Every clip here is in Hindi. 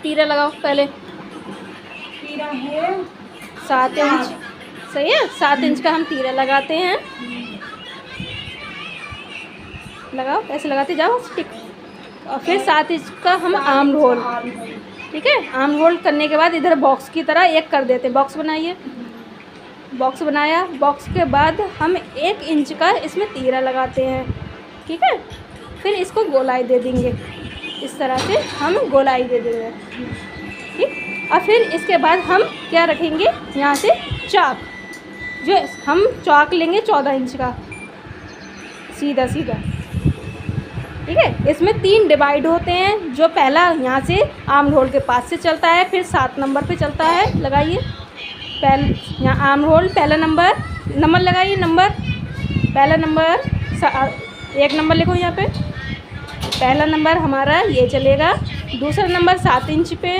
तीरा लगाओ पहले। तीरा है 7 इंच, सही है। 7 इंच का हम तीरा लगाते हैं। लगाओ, ऐसे लगाते जाओ स्टिक। और फिर 7 इंच का हम आर्म होल, ठीक है। आर्म होल करने के बाद इधर बॉक्स की तरह एक कर देते हैं। बॉक्स बनाइए। बॉक्स बनाया। बॉक्स के बाद हम 1 इंच का इसमें तीरा लगाते हैं, ठीक है। फिर इसको गोलाई दे देंगे, इस तरह से हम गोलाई दे देंगे, ठीक। और फिर इसके बाद हम क्या रखेंगे, यहाँ से चाक, जो हम चाक लेंगे 14 इंच का, सीधा सीधा, ठीक है। इसमें 3 डिवाइड होते हैं। जो पहला यहाँ से आर्म होल के पास से चलता है, फिर 7 नंबर पे चलता है। लगाइए यहाँ आर्म होल, पहला नंबर लगाइए। पहला नंबर 1 नंबर लिखो यहाँ पे। पहला नंबर हमारा ये चलेगा। दूसरा नंबर 7 इंच पे,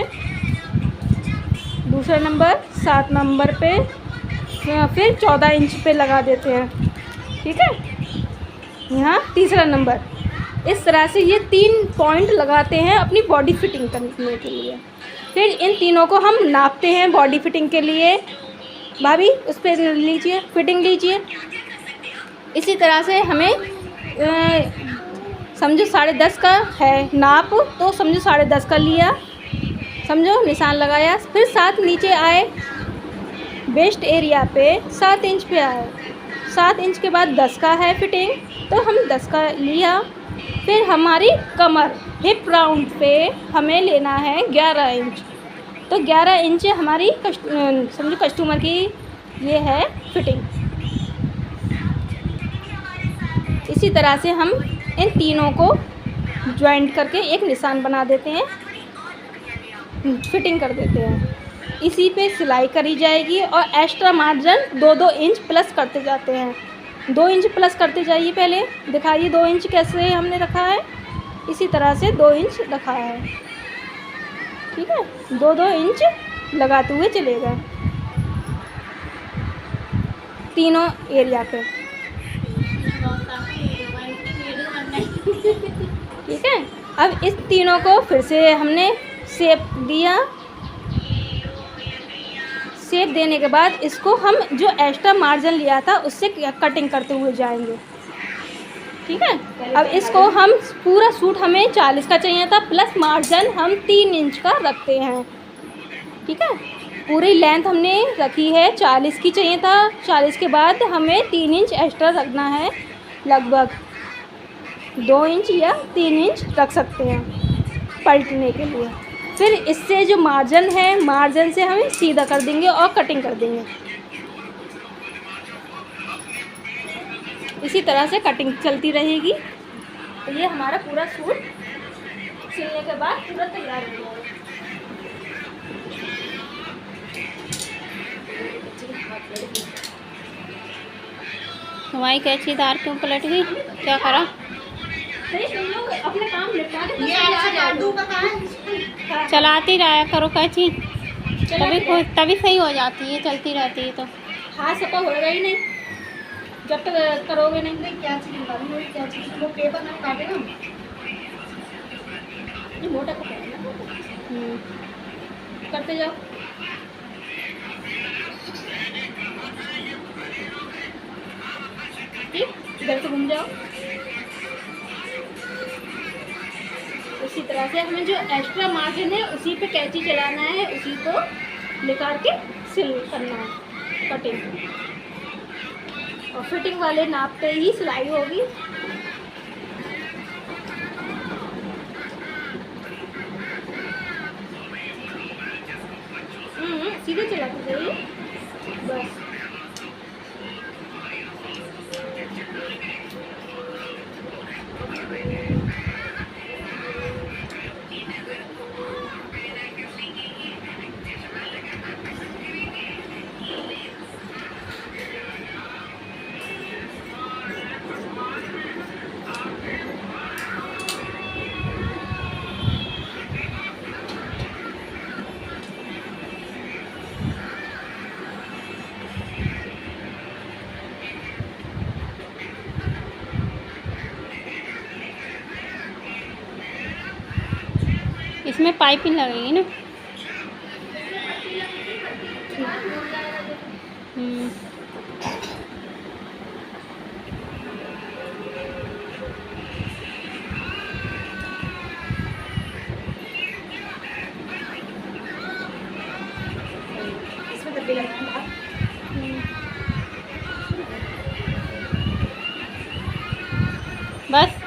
दूसरा नंबर 7 नंबर पे, फिर 14 इंच पे लगा देते हैं, ठीक है। यहाँ तीसरा नंबर। इस तरह से ये 3 पॉइंट लगाते हैं अपनी बॉडी फिटिंग करने के लिए। फिर इन तीनों को हम नापते हैं बॉडी फिटिंग के लिए। भाभी उस पर लीजिए, फिटिंग लीजिए। इसी तरह से हमें समझो 10.5 का है नाप, तो समझो 10.5 का लिया, समझो निशान लगाया। फिर 7 नीचे आए, वेस्ट एरिया पे 7 इंच पे आए। 7 इंच के बाद 10 का है फिटिंग, तो हम 10 का लिया। फिर हमारी कमर, हिप राउंड पे हमें लेना है 11 इंच। तो 11 इंच हमारी समझो कस्टमर की ये है फिटिंग। इसी तरह से हम इन तीनों को ज्वाइंट करके एक निशान बना देते हैं, फिटिंग कर देते हैं। इसी पे सिलाई करी जाएगी और एक्स्ट्रा मार्जिन 2-2 इंच प्लस करते जाते हैं। 2 इंच प्लस करते जाइए। पहले दिखाइए 2 इंच कैसे हमने रखा है। इसी तरह से 2 इंच रखा है, ठीक है। 2-2 इंच लगाते हुए चलेगा तीनों एरिया पे, ठीक है। अब इस तीनों को फिर से हमने शेप दिया। शेप देने के बाद इसको हम जो एक्स्ट्रा मार्जिन लिया था उससे कटिंग करते हुए जाएंगे, ठीक है। अब इसको हम पूरा सूट हमें 40 का चाहिए था, प्लस मार्जिन हम 3 इंच का रखते हैं, ठीक है। पूरी लेंथ हमने रखी है 40 की चाहिए था। 40 के बाद हमें 3 इंच एक्स्ट्रा रखना है, लगभग 2 इंच या 3 इंच रख सकते हैं पलटने के लिए। फिर इससे जो मार्जिन है, मार्जिन से हम सीधा कर देंगे और कटिंग कर देंगे। इसी तरह से कटिंग चलती रहेगी। तो ये हमारा पूरा सूट सिलने के बाद पूरा तैयार हो जाएगा। हमारी कैंची दार क्यों पलट गई, क्या करा? तुम लोग अपने काम निपटा के चलाती रहा करो कैंची, तभी सही हो जाती है, चलती रहती है तो। हाथ सपा होएगा ही नहीं जब तक करोगे नहीं। क्या चीज़ वो पेपर में काटे ना, ये मोटा कपड़ा है ना, करते जाओ। ठीक, इधर से घूम जाओ। इसी तरह से हमें जो एक्स्ट्रा मार्जिन है उसी पे कैंची चलाना है, उसी को निकाल के सिल करना है कटिंग। और फिटिंग वाले नाप पे ही सिलाई होगी। सीधे चलाते जाइए बस। इसमें पाइपिंग लगेगी ना। हम्म। इसमें डब्बे लगाना है। बस